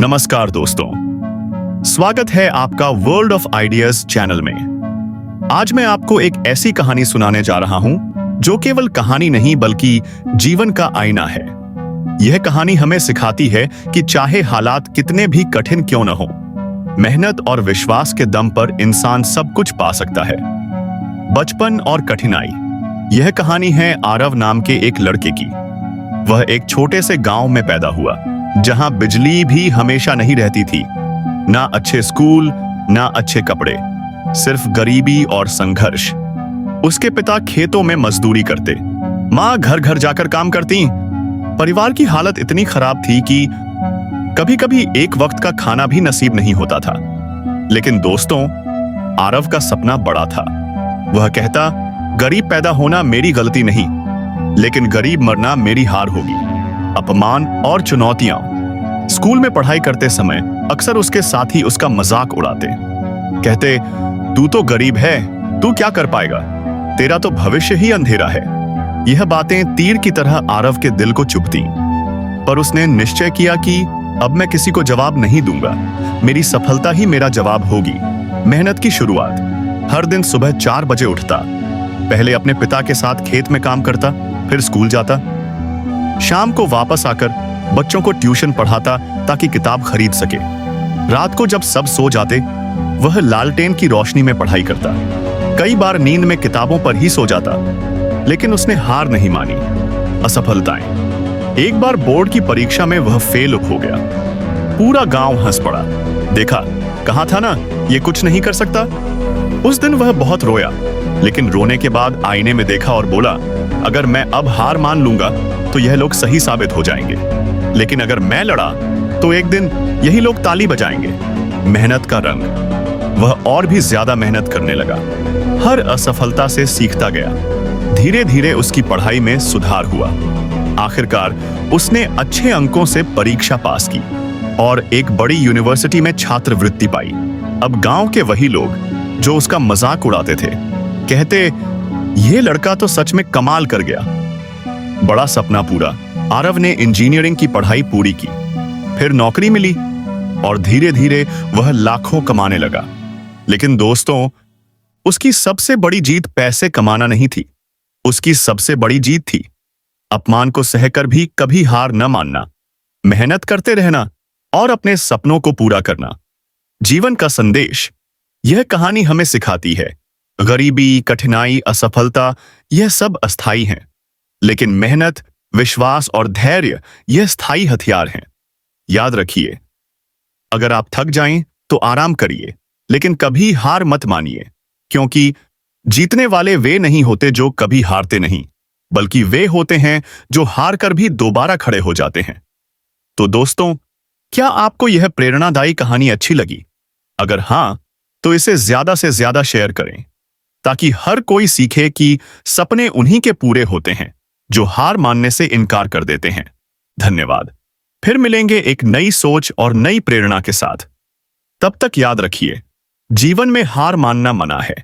नमस्कार दोस्तों, स्वागत है आपका वर्ल्ड ऑफ आइडियाज चैनल में। आज मैं आपको एक ऐसी कहानी सुनाने जा रहा हूं जो केवल कहानी नहीं बल्कि जीवन का आईना है। यह कहानी हमें सिखाती है कि चाहे हालात कितने भी कठिन क्यों न हो, मेहनत और विश्वास के दम पर इंसान सब कुछ पा सकता है। बचपन और कठिनाई। यह कहानी है आरव नाम के एक लड़के की। वह एक छोटे से गांव में पैदा हुआ जहां बिजली भी हमेशा नहीं रहती थी। ना अच्छे स्कूल, ना अच्छे कपड़े, सिर्फ गरीबी और संघर्ष। उसके पिता खेतों में मजदूरी करते, माँ घर घर जाकर काम करती। परिवार की हालत इतनी खराब थी कि कभी-कभी एक वक्त का खाना भी नसीब नहीं होता था। लेकिन दोस्तों, आरव का सपना बड़ा था। वह कहता, गरीब पैदा होना मेरी गलती नहीं, लेकिन गरीब मरना मेरी हार होगी। अपमान और चुनौतियां। स्कूल में पढ़ाई करते समय अक्सर उसके साथी उसका मजाक उड़ाते, कहते, तू तो गरीब है, तू क्या कर पाएगा, तेरा तो भविष्य ही अंधेरा है। यह बातें तीर की तरह आरव के दिल को चुभती, पर उसने निश्चय किया कि अब मैं किसी को जवाब नहीं दूंगा। मेरी सफलता ही मेरा जवाब होगी। मेहनत की शुरुआत। हर दिन सुबह 4 बजे उठता, पहले अपने पिता के साथ खेत में काम करता, फिर स्कूल जाता। शाम को वापस आकर बच्चों को ट्यूशन पढ़ाता ताकि किताब खरीद सके। रात को जब सब सो जाते, वह लालटेन की रोशनी में पढ़ाई करता। कई बार नींद में किताबों पर ही सो जाता, लेकिन उसने हार नहीं मानी। असफलताएं। एक बार बोर्ड की परीक्षा में वह फेल हो गया। पूरा गांव हंस पड़ा। देखा, कहा था ना, ये कुछ नहीं कर सकता। उस दिन वह बहुत रोया, लेकिन रोने के बाद आईने में देखा और बोला, अगर मैं अब हार मान लूंगा तो यह लोग सही साबित हो जाएंगे, लेकिन अगर मैं लड़ा तो एक दिन यही लोग ताली बजाएंगे। मेहनत का रंग। वह और भी ज्यादा मेहनत करने लगा। हर असफलता से सीखता गया। धीरे धीरे उसकी पढ़ाई में सुधार हुआ। आखिरकार उसने अच्छे अंकों से परीक्षा पास की और एक बड़ी यूनिवर्सिटी में छात्रवृत्ति पाई। अब गांव के वही लोग जो उसका मजाक उड़ाते थे कहते, यह लड़का तो सच में कमाल कर गया। बड़ा सपना पूरा। आरव ने इंजीनियरिंग की पढ़ाई पूरी की, फिर नौकरी मिली और धीरे धीरे वह लाखों कमाने लगा। लेकिन दोस्तों, उसकी सबसे बड़ी जीत पैसे कमाना नहीं थी। उसकी सबसे बड़ी जीत थी अपमान को सहकर भी कभी हार न मानना, मेहनत करते रहना और अपने सपनों को पूरा करना। जीवन का संदेश। यह कहानी हमें सिखाती है, गरीबी, कठिनाई, असफलता, यह सब अस्थायी हैं, लेकिन मेहनत, विश्वास और धैर्य यह स्थायी हथियार हैं। याद रखिए, अगर आप थक जाएं तो आराम करिए, लेकिन कभी हार मत मानिए, क्योंकि जीतने वाले वे नहीं होते जो कभी हारते नहीं, बल्कि वे होते हैं जो हार कर भी दोबारा खड़े हो जाते हैं। तो दोस्तों, क्या आपको यह प्रेरणादायी कहानी अच्छी लगी? अगर हां, तो इसे ज्यादा से ज्यादा शेयर करें, ताकि हर कोई सीखे कि सपने उन्हीं के पूरे होते हैं जो हार मानने से इनकार कर देते हैं। धन्यवाद। फिर मिलेंगे एक नई सोच और नई प्रेरणा के साथ। तब तक याद रखिए, जीवन में हार मानना मना है,